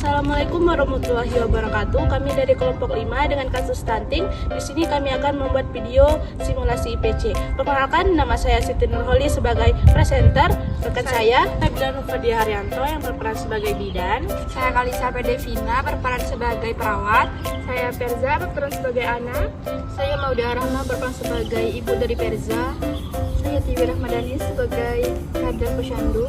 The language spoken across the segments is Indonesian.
Assalamualaikum warahmatullahi wabarakatuh. Kami dari kelompok 5 dengan kasus stunting. Di sini kami akan membuat video simulasi IPC. Perkenalkan, nama saya Siti Nurholi sebagai presenter. Rekan saya Nabila Nurfadia Haryanto yang berperan sebagai bidan. Saya Kalisa Pedevina berperan sebagai perawat. Saya Perza berperan sebagai anak. Saya Mauda Rahma berperan sebagai ibu dari Perza. Saya Tiwi Rahmadani sebagai kader posyandu.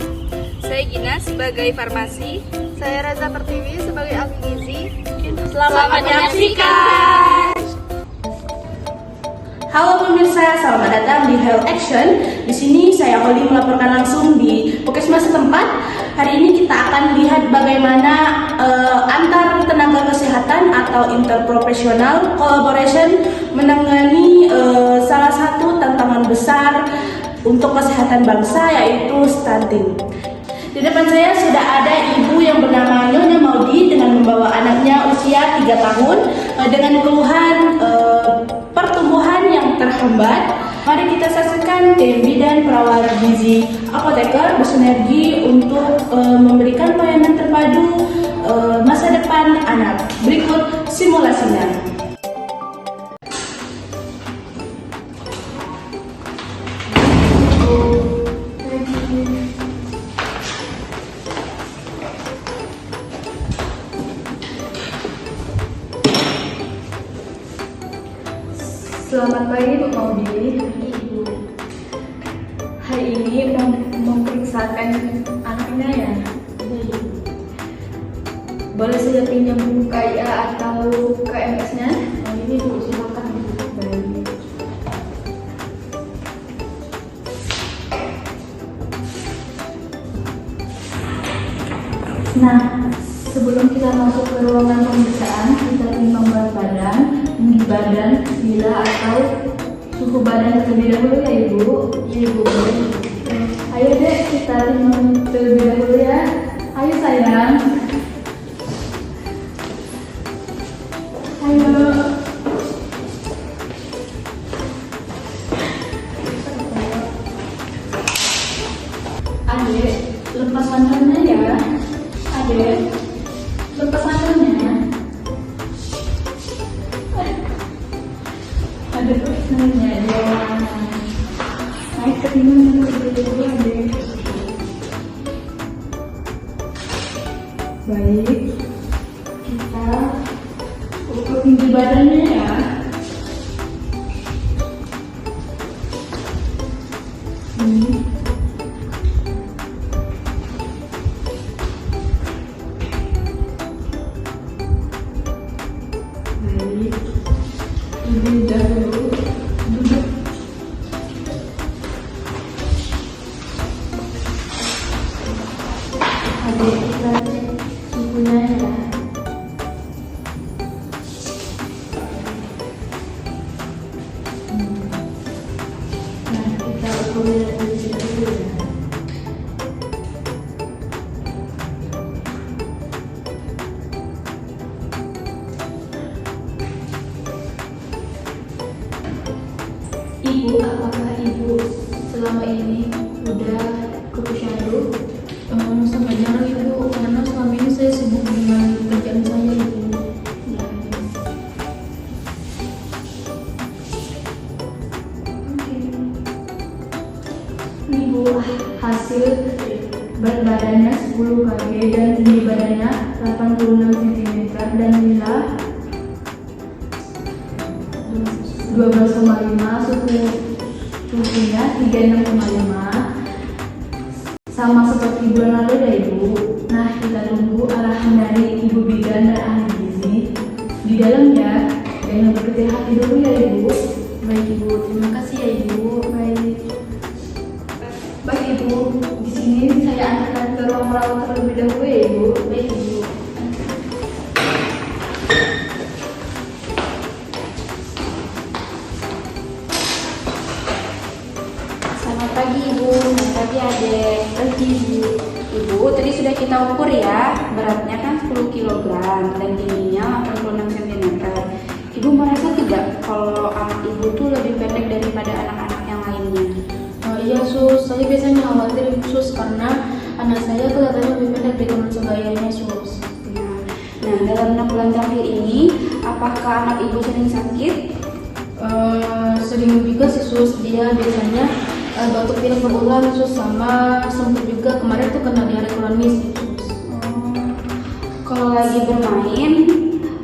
Saya Gina sebagai farmasi. Saya Raza Pertiwi sebagai ahli gizi. Selamat menyaksikan. Halo pemirsa, selamat datang di Health Action. Di sini saya Holly melaporkan langsung di Puskesmas setempat. Hari ini kita akan lihat bagaimana antar tenaga kesehatan atau interprofessional collaboration menangani salah satu tantangan besar untuk kesehatan bangsa, yaitu stunting. Di depan saya sudah ada ibu yang bernama Nyonya Maudi dengan membawa anaknya usia 3 tahun dengan keluhan pertumbuhan yang terhambat. Mari kita saksikan tim bidan perawat gizi apoteker bersinergi untuk memberikan pelayanan terpadu masa depan anak. Berikut simulasinya. Selamat pagi Bu Maudi. Ibu. Hari ini mau memeriksakan anaknya ya. Boleh saya pinjam buku KIA atau KMS-nya? Ini Bu, silakan. Baik. Nah, sebelum kita masuk ke ruangan pemeriksaan, kita timbang berat badan, tinggi badan, gila atau suhu badan terlebih dahulu ya Ibu. Iya Ibu. Ayo dek, kita timbang terlebih dahulu ya. Ayo sayang. Ayo. Adek, lepas sandalnya ya. Adek, lepas sandalnya. Aduh, senangnya dia. Naik ke timbang dulu adek. Baik, kita ukur tinggi badannya ya. Baik, ibu dahulu duduk. Adik kita cek suhunya ya. Nah, kita ukur dari sini dulu ya. Ibu, apakah Ibu selama ini udah ke posyandu? Sangat jarang Ibu, karena selama ini saya sibuk dengan pekerjaan saya Ibu. Oke. Ibu, hasil berat badannya 10 kg dan tinggi badannya 86 cm dan nilai 12,5, suhunya 36,5, sama seperti bulan lalu ya Ibu. Nah, kita tunggu arahan dari Ibu bidan dan ahli gizi di dalam ya. Jangan berkecil hati dulu ya Ibu. Baik Ibu, terima kasih ya Ibu. Baik Ibu, di sini saya antarkan ke ruang perawat terlebih dahulu ya Ibu. Baik Ibu. Selamat pagi Ibu, selamat pagi Adek. Pagi Ibu, tadi sudah kita ukur ya. Beratnya kan 10 kg dan tingginya 86 cm. Ibu merasa tidak kalau anak Ibu tuh lebih pendek daripada anak-anak yang lainnya? Iya Sus, saya biasanya khawatir Sus karena anak saya kelihatannya lebih pendek di teman sebayanya Sus. Nah, Nah, dalam 6 bulan terakhir ini, apakah anak ibu sering sakit? Sering juga sih sus, dia biasanya batuk pilek berulang sus, sama sempat juga kemarin tuh kena diare kronis gitu sus. Kalau lagi bermain,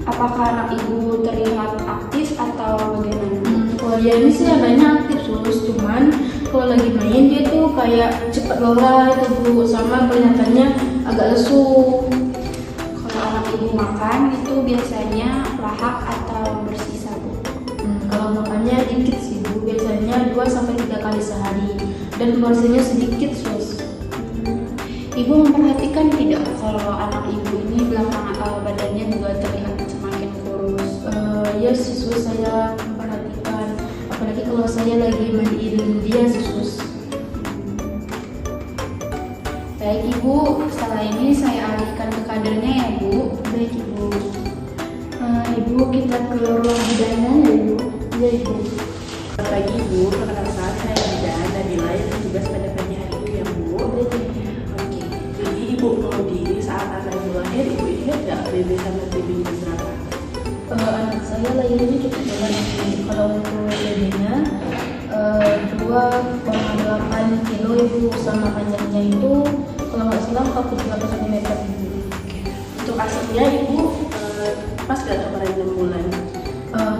apakah anak ibu terlihat aktif atau bagaimana? Kalau dia ini sih adanya aktif sus, cuman kalau lagi main dia tuh kayak cepat lelah itu bu, sama kelihatannya agak lesu. Kalau anak ibu makan itu biasanya lahap atau bersisa bu? Kalau makannya dikit sih bu, biasanya 2-3 kali sehari dan porsinya sedikit sus. Ibu memperhatikan tidak kalau anak ibu ini belakangan badannya juga terlihat semakin kurus? Ya sih sus, saya memperhatikan, apalagi kalau saya lagi mandiin dia sih sus. Baik ibu, setelah ini saya alihkan ke kadernya ya bu. Baik ibu. Ibu, kita ke ruang bidanan ya ibu. Ya ibu. Selamat pagi Ibu, perkenalkan saya Bidan Nabila yang bertugas pada pagi hari ini ya Bu. Oke, jadi Ibu Nodi saat anak Ibu lahir, Ibu ingat nggak BB sama TB-nya berapa? Anak saya lahirnya cukup berat ibu. Kalau untuk babynya 2,8 kilo ibu, sama panjangnya itu kalau nggak salah 48 cm ibu. Untuk asapnya Ibu pas nggak kemarin 6 bulan?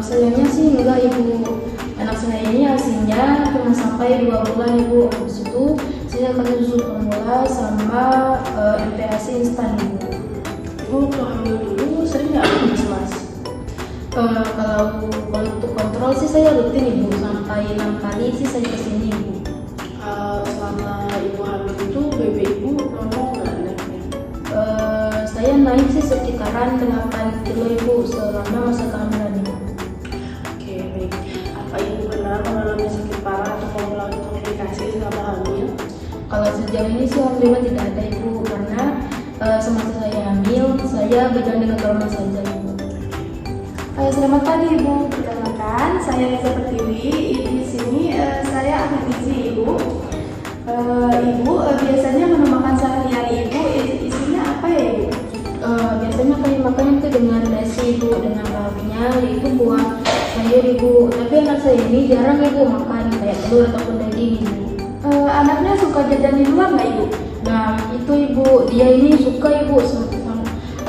Sayangnya sih enggak ibu. Anak saya ini asinya cuma sampai 2 bulan ibu. Habis itu saya kasih susu formula sama MPASI instan ibu. Ibu kalau hamil dulu sering nggak habis mas? Kalau untuk kontrol sih saya rutin ibu, sampai 6 kali sih saya kesini ibu. Selama Ibu hamil itu BB Ibu normal nggak naiknya? Saya naik sih sekitaran 8 kilo ibu selama masa kehamilan ibu. Oke, baik. Apa Ibu pernah mengalami sakit parah atau mengalami komplikasi selama hamil? Kalau sejauh ini sih alhamdulillah tidak ada ibu, karena semasa saya hamil saya berjalan dengan normal saja ibu. Selamat pagi Ibu, perkenalkan saya Reza Pertiwi. Di sini saya ahli gizi Ibu. Ibu biasanya menu makan sehari-hari Ibu isinya apa ya Ibu? Biasanya kami makan itu dengan nasi ibu, dengan lauknya yaitu buah sayur ibu. Tapi anak saya ini jarang ibu makan kayak telur ataupun daging ibu. Anaknya suka jajan di luar nggak Ibu? Nah itu ibu, dia ini suka ibu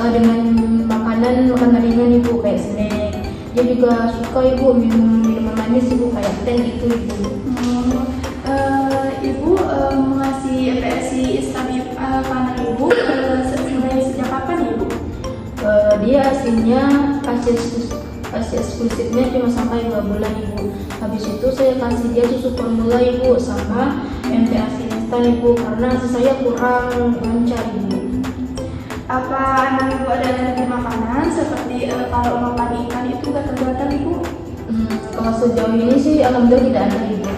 dengan makanan ringan ibu kayak snack. Dia juga suka ibu minum minuman manis ibu kayak teh gitu ibu. Ibu mengasih MPASI instan ke anak Ibu sejak kapan Ibu? Dia aslinya kasih eksklusifnya cuma sampai 2 bulan ibu. Habis itu saya kasih dia susu formula ibu sama MPASI instan ibu, karena saya kurang lancar ibu. Apa anak Ibu ada alergi makanan seperti kalau makan ikan itu gatal-gatal Ibu? Kalau sejauh ini sih alhamdulillah tidak ada ibu.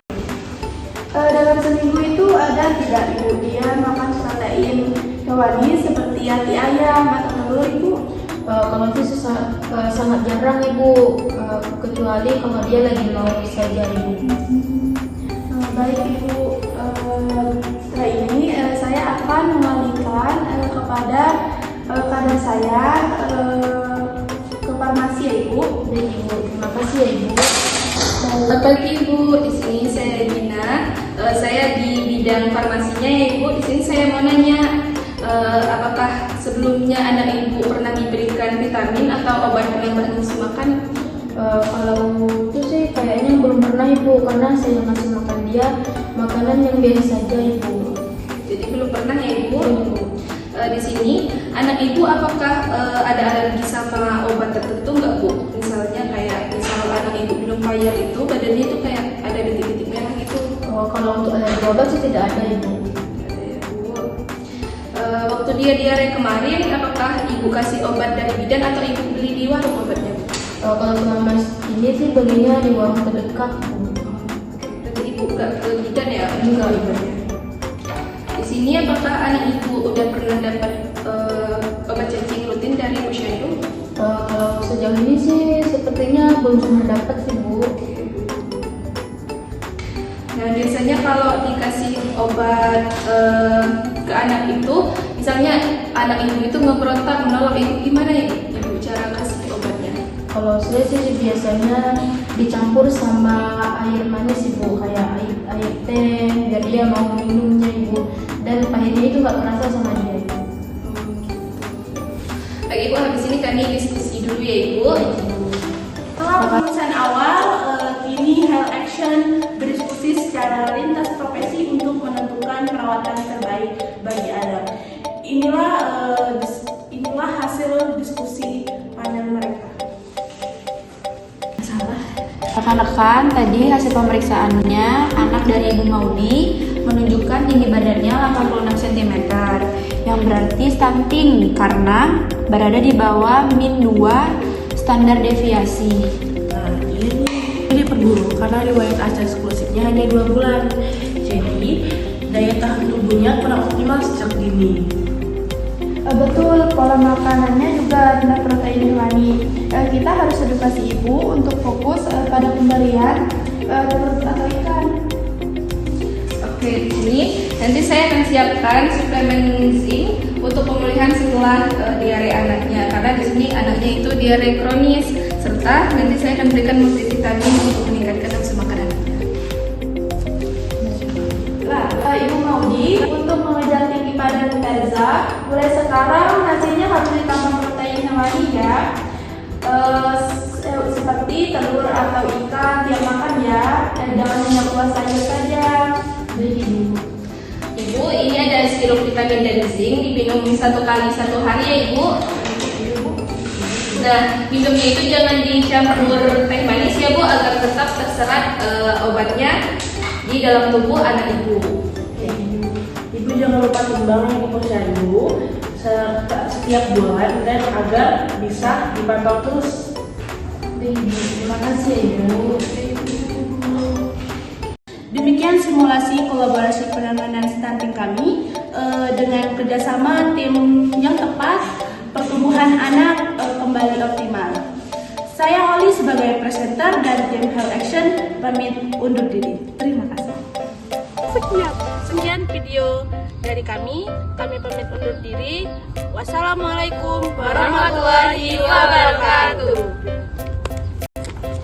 Dalam seminggu itu ada tidak Ibu dia makan protein hewani seperti hati ayam atau telur Ibu? Kalau itu sangat jarang ibu, kecuali kalau dia lagi mau saja ibu. Baik Ibu, setelah ini saya akan mengalihkan kepada kader saya ke farmasi ya Ibu. Baik ibu, terima kasih ya ibu. Selamat pagi ibu, di sini saya Regina. Saya di bidang farmasinya ya ibu. Di sini saya mau nanya, apakah sebelumnya anak ibu pernah diberikan vitamin atau obat penambah nafsu makan? Kalau itu sih kayaknya belum pernah ibu, karena saya ngasih makan dia makanan yang biasa saja ibu. Jadi belum pernah ya ibu. Di sini anak ibu apakah ada alergi sama obat tertentu nggak bu? Misalnya kayak anak ibu minum Bayer itu badannya itu kayak ada detik-detik merah gitu. Kalau untuk alergi obat sih tidak ada ibu. Waktu dia diare kemarin, apakah ibu kasih obat dari bidan atau ibu beli di warung obatnya? Kalau selama ini sih belinya di warung terdekat bu. Berarti ibu nggak ke bidan ya? Enggak ibu. Di sini apakah anak ibu udah pernah dapat obat cacing rutin dari posyandu? Kalau sejauh ini sih sepertinya belum pernah dapat sih bu. Nah biasanya kalau dikasih obat ke anak itu Misalnya anak ibu itu ngeberontak menolak, itu gimana ya ibu cara kasih obatnya? Kalau saya sih biasanya dicampur sama air manis ibu, kayak air teh biar dia mau minumnya ibu, dan pahitnya itu nggak terasa sama dia ibu. Baik ibu, habis ini kami diskusi dulu ya ibu. Setelah pemeriksaan awal, kini Health Action berdiskusi secara lintas profesi untuk menentukan perawatan terbaik bagi anak. Inilah hasil diskusi panel mereka. Rekan-rekan, tadi hasil pemeriksaannya anak dari Ibu Maudi menunjukkan tinggi badannya 86 cm, yang berarti stunting karena berada di bawah -2 standar deviasi. Nah, ini perguru karena riwayat ACA eksklusifnya hanya 2 bulan. Jadi, daya tahan tubuhnya kurang optimal sejak dini. Betul, pola makanannya juga rendah protein hewani. Kita harus edukasi ibu untuk fokus pada pemberian telur atau ikan. Oke, di sini nanti saya akan siapkan suplemen zinc untuk pemulihan setelah diare anaknya, karena di sini anaknya itu diare kronis, serta nanti saya akan berikan multivitamin untuk meningkatkan nafsu makan anaknya. Ibu Maudi, untuk mengejar tinggi badan Perza, mulai sekarang nasinya harus ditambah protein hewani ya. Seperti telur atau ikan tiap makan ya, jangan hanya buah sayur saja. Ibu, ini ada sirup vitamin dan zinc, diminum 1 kali 1 hari ya ibu. Nah, minumnya itu jangan dicampur teh manis ya bu, agar tetap terserap obatnya di dalam tubuh anak ibu. Ibu jangan lupa timbang di posyandu setiap bulan dan agar bisa dipantau terus. Terima kasih ibu. Demikian simulasi kolaborasi penanganan stunting kami dengan kerjasama tim yang tepat, pertumbuhan anak kembali optimal. Saya Holly sebagai presenter dan tim Health Action pamit undur diri. Terima kasih. Sekian video dari kami pamit undur diri. Wassalamualaikum warahmatullahi wabarakatuh.